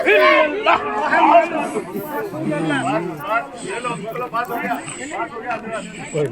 You foolish heathens. You foolish heathens.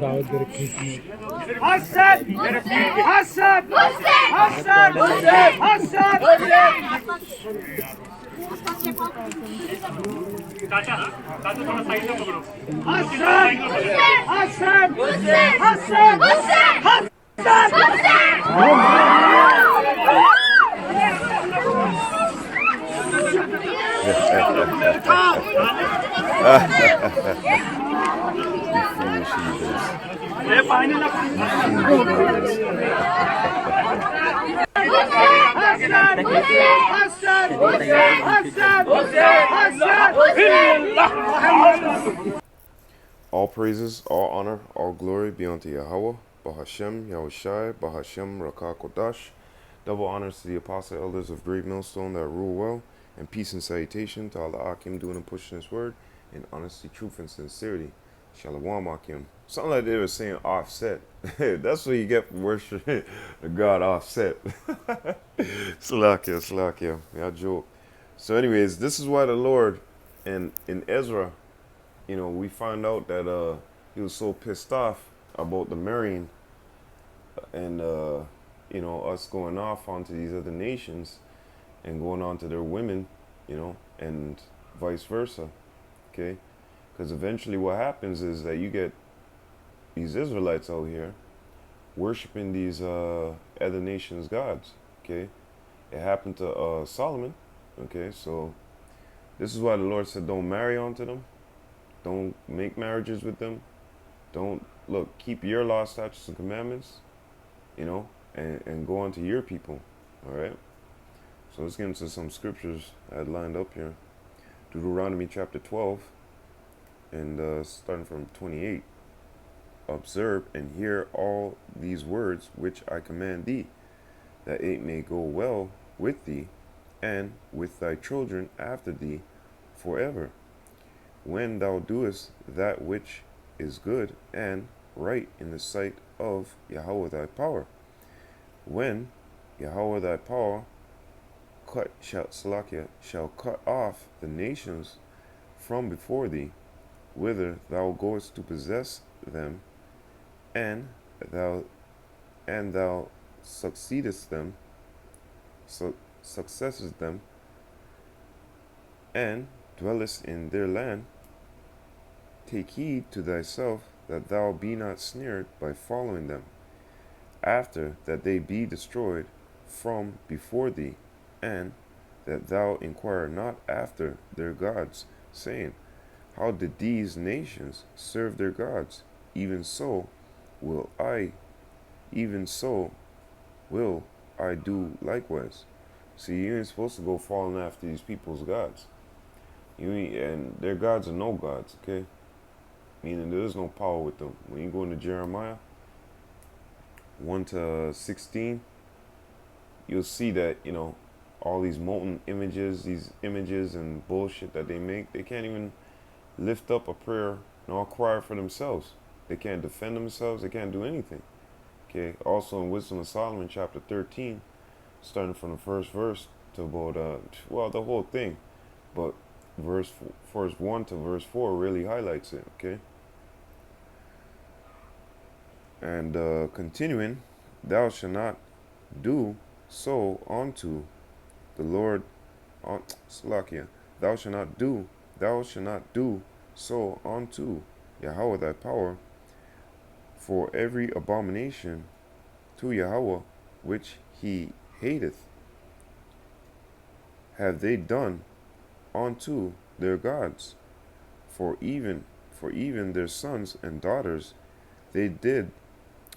All praises, all honor, all glory be unto Yahweh, Bahashem, Yahushai, Bahashem, Rakah Kodash. Double honors to the apostle elders of Great Millstone that rule well, and peace and salutation to all the Akim doing and pushing his word in honesty, truth, and sincerity. Shalom Akim. Something like they were saying offset. That's what you get for worshiping the God offset. Slakia. Yeah, joke. So anyways, this is why the Lord, and in Ezra, we find out that he was so pissed off about the marrying and us going off onto these other nations and going on to their women, and vice versa. Okay? Because eventually what happens is that you get these Israelites out here worshiping these other nations' gods. Okay? It happened to Solomon. Okay? So this is why the Lord said don't marry onto them. Don't make marriages with them. Don't, keep your law, statutes, and commandments, and go on to your people. All right? So let's get into some scriptures I had lined up here. Deuteronomy chapter 12, and starting from 28. Observe and hear all these words which I command thee, that it may go well with thee, and with thy children after thee forever, when thou doest that which is good and right in the sight of Yahweh thy power. When Yahweh thy power shall cut off the nations from before thee, whither thou goest to possess them, and thou succeedest them, successest them, and dwellest in their land. Take heed to thyself that thou be not snared by following them, after that they be destroyed from before thee, and that thou inquire not after their gods, saying, how did these nations serve their gods? Even so will I do likewise. See, you ain't supposed to go following after these people's gods. And their gods are no gods, okay? Meaning there is no power with them. When you go into Jeremiah 1-16, you'll see that, all these molten images, and bullshit that they make, they can't even lift up a prayer nor cry for themselves. They can't defend themselves. They can't do anything. Okay. Also in Wisdom of Solomon chapter 13, starting from the first verse to about the whole thing, but verse 1 to verse 4 really highlights it. Okay. And continuing, thou shalt not do so unto the Lord, Salakia. Thou shalt not do so unto Yahweh thy power, for every abomination to Yahweh which he hateth have they done unto their gods. For even their sons and daughters they did,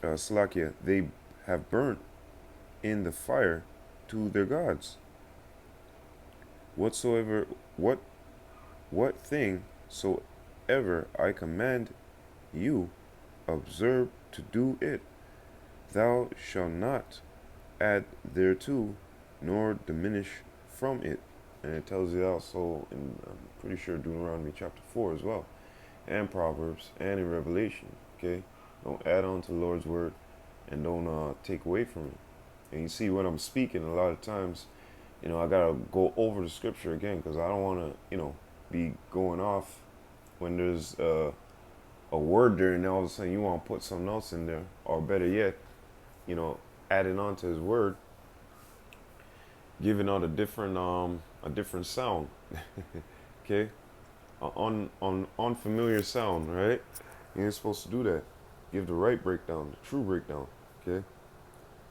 they have burnt in the fire to their gods. What thing soever I command you, observe to do it. Thou shalt not add thereto, nor diminish from it. And it tells you also in, I'm pretty sure, Deuteronomy chapter 4 as well, and Proverbs, and in Revelation. Okay, don't add on to the Lord's word, and don't take away from it. And you see, when I'm speaking, a lot of times I gotta go over the scripture again because I don't want to, be going off when there's a word there, and all of a sudden you want to put something else in there, or better yet, you know, adding on to his word, giving out a different sound, okay, on unfamiliar sound, right? You ain't supposed to do that. Give the right breakdown, the true breakdown, okay.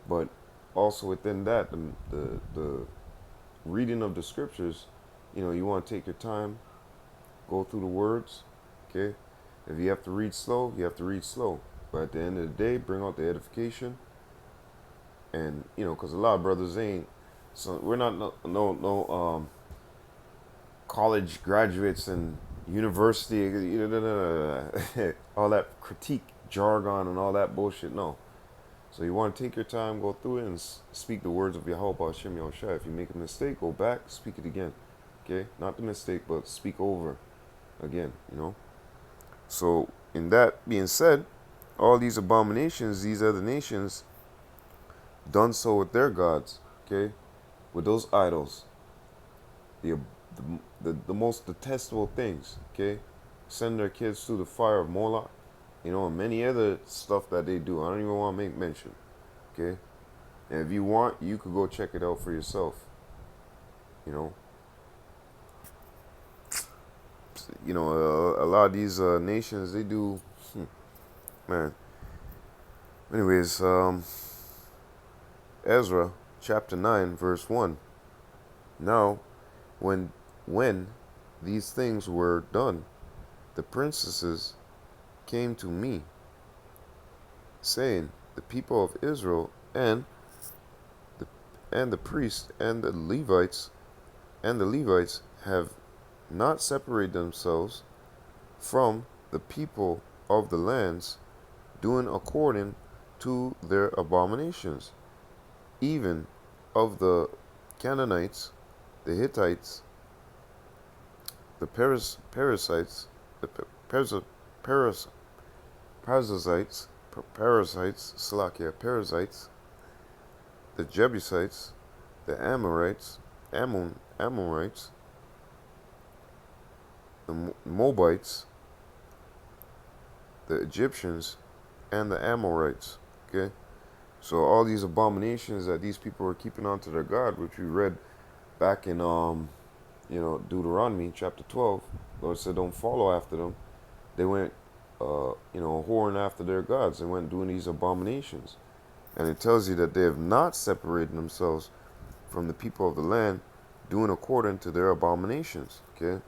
But also within that, the reading of the scriptures, you want to take your time, go through the words, okay. If you have to read slow, you have to read slow. But at the end of the day, bring out the edification. And because a lot of brothers ain't. So we're not no college graduates and university, all that critique jargon and all that bullshit. No. So you want to take your time, go through it, and speak the words of Yahweh Hashem Yahushua. If you make a mistake, go back, speak it again. Okay? Not the mistake, but speak over again, So, in that being said, all these abominations, these other nations, done so with their gods, okay? With those idols. The most detestable things, okay? Send their kids through the fire of Moloch, and many other stuff that they do. I don't even want to make mention, okay? And if you want, you could go check it out for yourself, you know. A lot of these nations, they do, man. Anyways, Ezra chapter 9 verse 1. Now, when these things were done, the princesses came to me, saying, the people of Israel and the priests and the Levites have not separated themselves from the people of the lands, doing according to their abominations, even of the Canaanites, the Hittites, the Perizzites, the Perizzites, the Jebusites, the Amorites, the Moabites, the Egyptians, and the Amorites. Okay, so all these abominations that these people were keeping onto their God, which we read back in Deuteronomy chapter 12, Lord said, don't follow after them. They went, whoring after their gods. They went doing these abominations. And it tells you that they have not separated themselves from the people of the land, doing according to their abominations. Okay?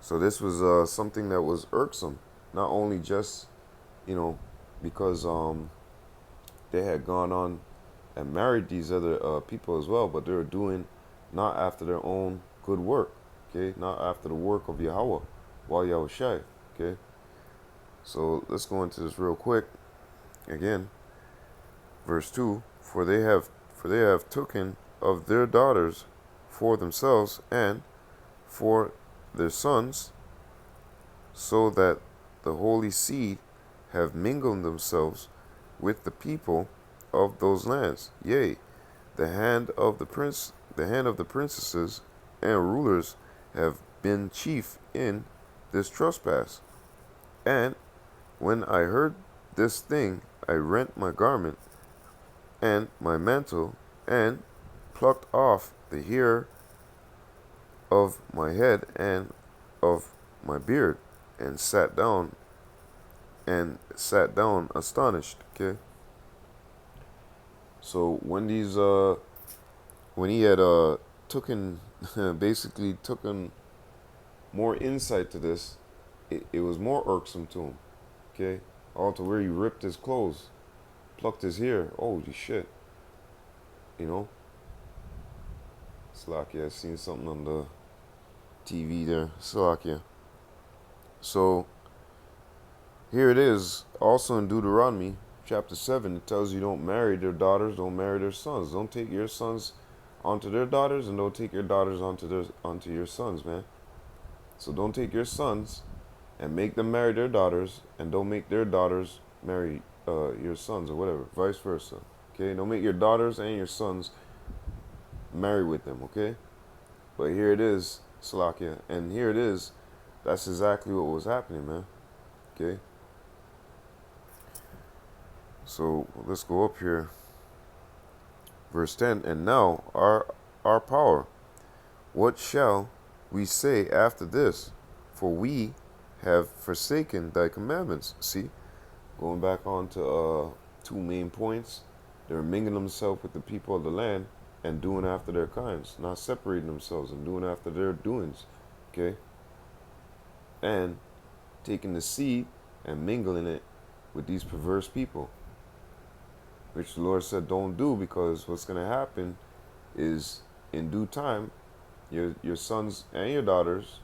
So this was something that was irksome. Not only just, because they had gone on and married these other people as well, but they were doing not after their own good work. Okay? Not after the work of Yahweh, Yahushai. Okay? So let's go into this real quick. Again, verse 2, for they have taken of their daughters for themselves and for their sons, so that the holy seed have mingled themselves with the people of those lands. Yea, the hand of the princesses and rulers have been chief in this trespass. And when I heard this thing, I rent my garment and my mantle, and plucked off the hair of my head and of my beard, and sat down astonished. Okay. So when he had taken more insight to this, it was more irksome to him. Okay, all to where he ripped his clothes, plucked his hair. Holy shit. Slakia, I seen something on the TV there. Slakia. So here it is, also in Deuteronomy chapter 7, it tells you don't marry their daughters, don't marry their sons. Don't take your sons onto their daughters, and don't take your daughters onto your sons, man. So don't take your sons and make them marry their daughters, and don't make their daughters marry your sons, or whatever, vice versa. Okay, don't make your daughters and your sons marry with them, okay? But here it is, Salakia, and here it is. That's exactly what was happening, man. Okay. So let's go up here. Verse 10. And now our power. What shall we say after this? For we have forsaken thy commandments. See, going back on to two main points. They're mingling themselves with the people of the land and doing after their kinds, not separating themselves and doing after their doings. Okay. And taking the seed and mingling it with these perverse people, which the Lord said don't do, because what's going to happen is in due time your sons and your daughters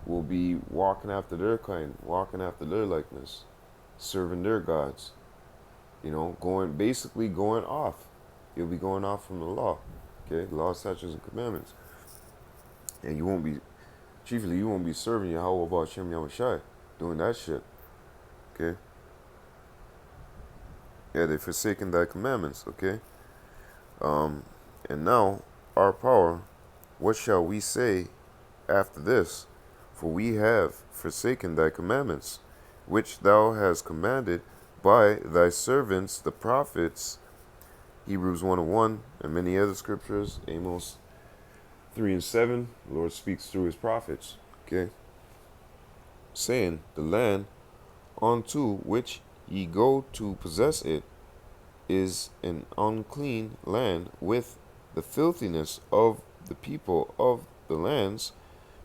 will be walking after their kind, walking after their likeness, serving their gods, going off. You'll be going off from the law, okay, law, statutes, and commandments, and you won't be serving Yahweh about Shem Yahushai, doing that shit, okay. Yeah, they've forsaken thy commandments, okay. And now our power, what shall we say after this? For we have forsaken thy commandments, which thou hast commanded by thy servants the prophets. Hebrews 1:1 and many other scriptures. Amos 3:7. The Lord speaks through his prophets, okay, saying, the land unto which ye go to possess it is an unclean land, with the filthiness of the people of the lands,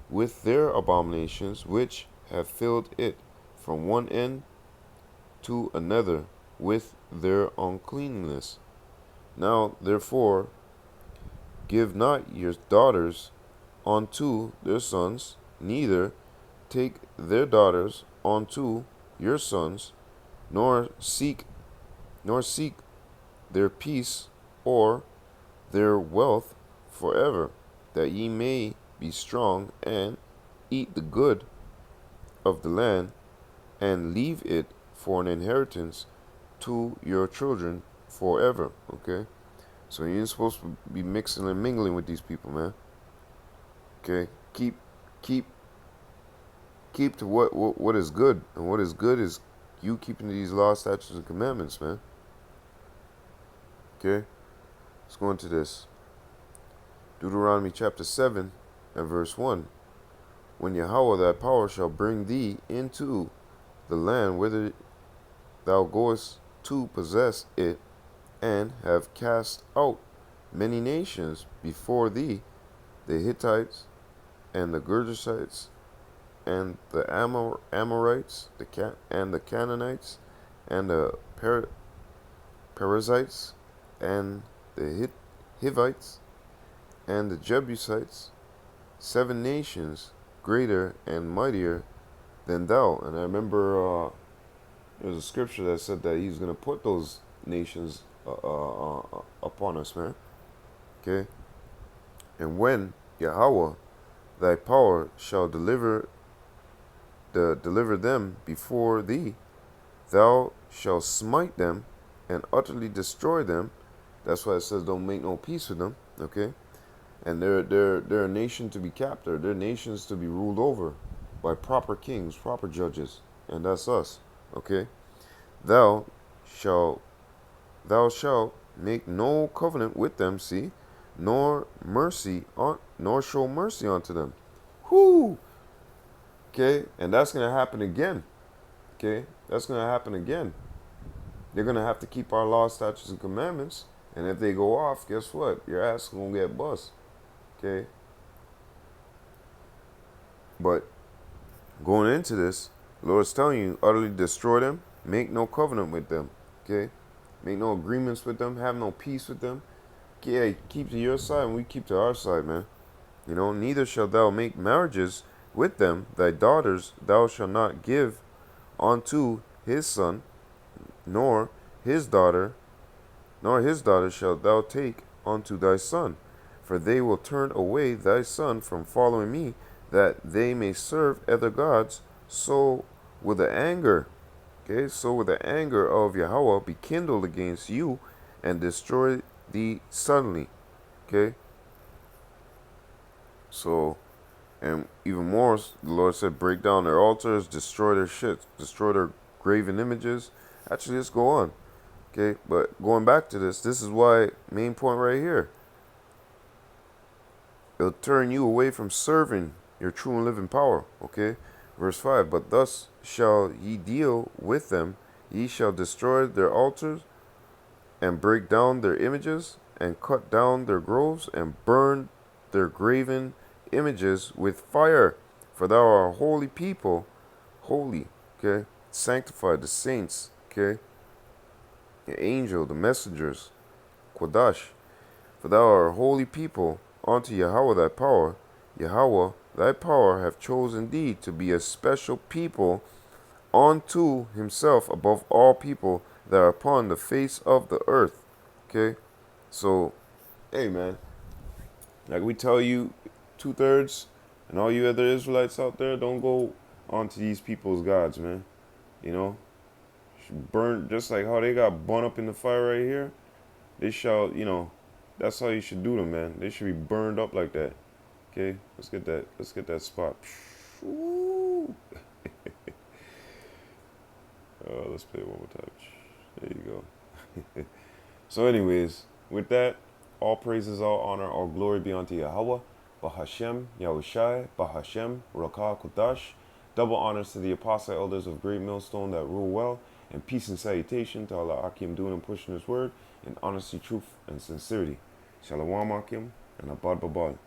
with their abominations, which have filled it from one end to another with their uncleanness. Now therefore give not your daughters unto their sons, neither take their daughters unto your sons, nor seek their peace or their wealth forever, that ye may be strong and eat the good of the land, and leave it for an inheritance to your children forever. Okay, so you ain't supposed to be mixing and mingling with these people, man. Okay, keep to what is good, and what is good is you keeping these laws, statutes, and commandments, man. Okay, let's go into this. Deuteronomy chapter 7 and verse 1. When Yahweh thy power shall bring thee into the land whither thou goest to possess it, and have cast out many nations before thee, the Hittites, and the Girgashites, and the Amorites, and the Canaanites, and the Perizzites, and the Hivites, and the Jebusites, 7 nations greater and mightier than thou. And I remember there was a scripture that said that he's going to put those nations upon us, man. Okay? And when Yahweh thy power shall deliver them before thee, thou shalt smite them and utterly destroy them. That's why it says don't make no peace with them, okay? And they're a nation to be captured. They're nations to be ruled over by proper kings, proper judges, and that's us, okay? Thou shalt make no covenant with them, see, nor show mercy unto them. Whoo! Okay, and that's gonna happen again. Okay, that's gonna happen again. They're gonna have to keep our laws, statutes, and commandments. And if they go off, guess what? Your ass is gonna get bust. Okay. But going into this, the Lord's telling you, utterly destroy them, make no covenant with them. Okay? Make no agreements with them, have no peace with them. Yeah, keep to your side and we keep to our side, man. Neither shalt thou make marriages with them. Thy daughters thou shalt not give unto his son, nor his daughter shalt thou take unto thy son. For they will turn away thy son from following me, that they may serve other gods. So will the anger of Yahweh be kindled against you, and destroy thee suddenly. Okay? So, and even more, the Lord said, break down their altars, destroy their shit, destroy their graven images. Actually, let's go on. Okay, but going back to this is why, main point right here. It'll turn you away from serving your true and living power. Okay, verse 5. But thus shall ye deal with them. Ye shall destroy their altars, and break down their images, and cut down their groves, and burn their graven images with fire. For thou art a holy people, holy, okay? Sanctified, the saints, okay? The angel, the messengers, Quadash. For thou art a holy people unto Yahweh thy power. Yahweh thy power hath chosen thee to be a special people unto himself above all people that are upon the face of the earth. Okay? So, hey man, like we tell you, 2/3, and all you other Israelites out there, don't go onto these people's gods, man. You know, burn just like how they got burnt up in the fire right here. They shall, that's how you should do them, man. They should be burned up like that. Okay, let's get that. Let's get that spot. Ooh. Let's play it one more time. There you go. So, anyways, with that, all praises, all honor, all glory be unto Yahweh, Bahashem, Yahushai, Bahashem, Rakah Kodash. Double honors to the apostle elders of Great Millstone that rule well, and peace and salutation to Allah Akim doing and pushing his word in honesty, truth, and sincerity. Shalom Akim and Abad Babal.